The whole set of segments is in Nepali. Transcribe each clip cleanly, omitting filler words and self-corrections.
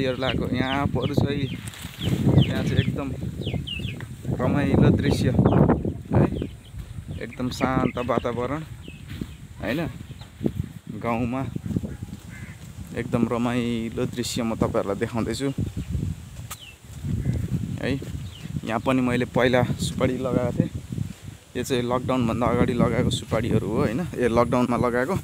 सुपारीहरू लगाएको यहाँ पहरू छ यहाँ चाहिँ एकदम रमाइलो दृश्य है एकदम शान्त वातावरण हैन गाउँमा एकदम रमाइलो दृश्य म तपाईहरुलाई देखाउँदैछु है यहाँ पनि मैले पहिला सुपारी लगाएको थिएँ यो चाहिँ लकडाउन भन्दा अगाडि लगाएको सुपारीहरू हो हैन ए लकडाउनमा लगाएको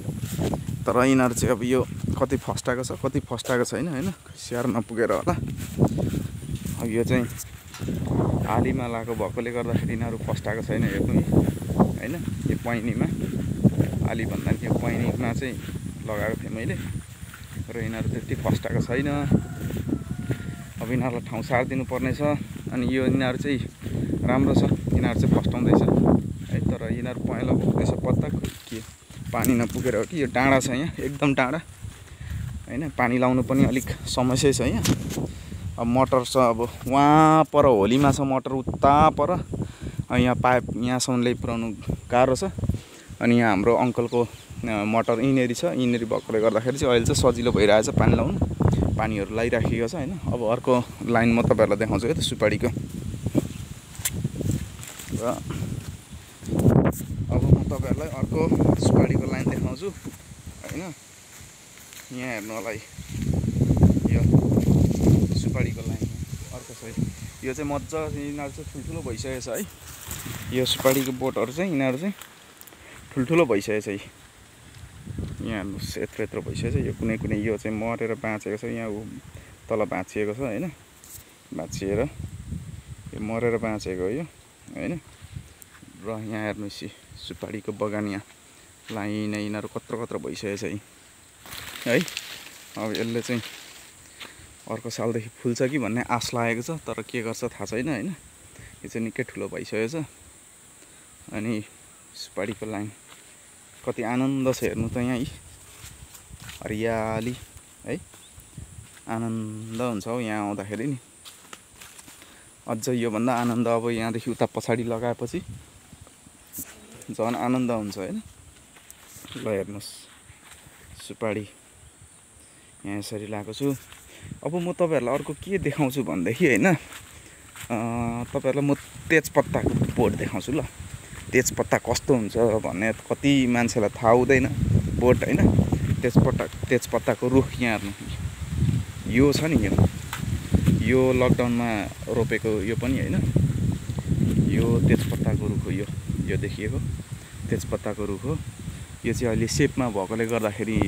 तर यिनीहरु चाहिँ अब यो कति फस्टाएको छ कति फस्टाएको छैन हैन स्याहार नपुगेर होला अब यो चाहिँ आलीमा लागेको भएकोले गर्दाखेरि यिनीहरु फस्टाएको छैन हेर्नु हैन यो पैनीमा आली भन्दा यो पैनीमा चाहिँ लगाएको थिएँ मैले र यिनीहरु त्यति फस्टाएको छैन अब यिनीहरुलाई ठाउँ सार्दिनु पर्ने छ अनि यो यिनीहरु चाहिँ राम्रो छ यिनीहरु चाहिँ फस्टाउँदैछ है तर यिनीहरु पहेँलो पुग्दैछ पत्ता के पानी नपुगेर हो कि यो डाँडा छ यहाँ एकदम डाँडा हैन पानी लाउनु पनि अलिक समस्या छ यहाँ अब मोटर छ अब वहाँ पर होलीमा छ मोटर उता पर यहाँ पाइप यहाँसम्म ल्याइपुर्याउनु गाह्रो छ अनि यहाँ हाम्रो अङ्कलको मोटर यिनेरी छ यिनेरी भएकोले गर्दाखेरि चाहिँ अहिले चाहिँ सजिलो भइरहेछ पानी लाउनु पानीहरु लाइराखिएको छ हैन अब अर्को लाइन म तपाईहरुलाई देखाउँछु है त सुपारीको र अब म तपाईहरुलाई अर्को सुपारीको लाइन देखाउँछु हैन यहाँ हेर्नु होला यो सुपारीको लाइन अर्को छ यो चाहिँ मज्जा यिनीहरु चाहिँ ठुलठुलो भइसकेको छ है यो सुपारीको बोटहरु चाहिँ यिनीहरु चाहिँ ठुलठुलो भइसकेको छ यहाँ हेर्नुस् यत्रो यत्रो भइसकेको छ यो कुनै कुनै यो चाहिँ मरेर बाँचेको छ यहाँ तल भाँचिएको छ हैन भाँचिएर यो मरेर बाँचेको हो यो हैन र यहाँ हेर्नुस् सुपारीको बगान यहाँ लाइन यिनीहरु कत्रो कत्रो भइसकेको छ है अब यसले चाहिँ अर्को सालदेखि फुल्छ कि भन्ने आश लागेको छ तर के गर्छ थाहा छैन हैन यो चाहिँ निकै ठुलो भइसकेको छ अनि सुपारीको लाइन कति आनन्द छ हेर्नु त यहाँ हरियाली है आनन्द हुन्छ हौ यहाँ आउँदाखेरि नि अझ यो भन्दा आनन्द अब यहाँदेखि उता पछाडी लगाएपछि झन् आनन्द हुन्छ हैन ल हेर्नुस् सुपारी यहाँ यसरी लगाएको छु अब म तपाईहरुलाई अर्को के देखाउँछु भन्देखि हैन तपाईहरुलाई म तेजपत्ताको बोट देखाउँछु ल तेजपत्ता कस्तो हुन्छ भन्ने कति मान्छेलाई थाहा हुँदैन बोट हैन तेजपत्ताको रुख यहाँ हेर्नु यो छ नि यो लकडाउनमा रोपेको यो पनि हैन यो तेजपत्ताको रुख हो यो देखिएको तेजपत्ताको रुख हो यो चाहिँ अहिले सेपमा भएकोले गर्दाखेरि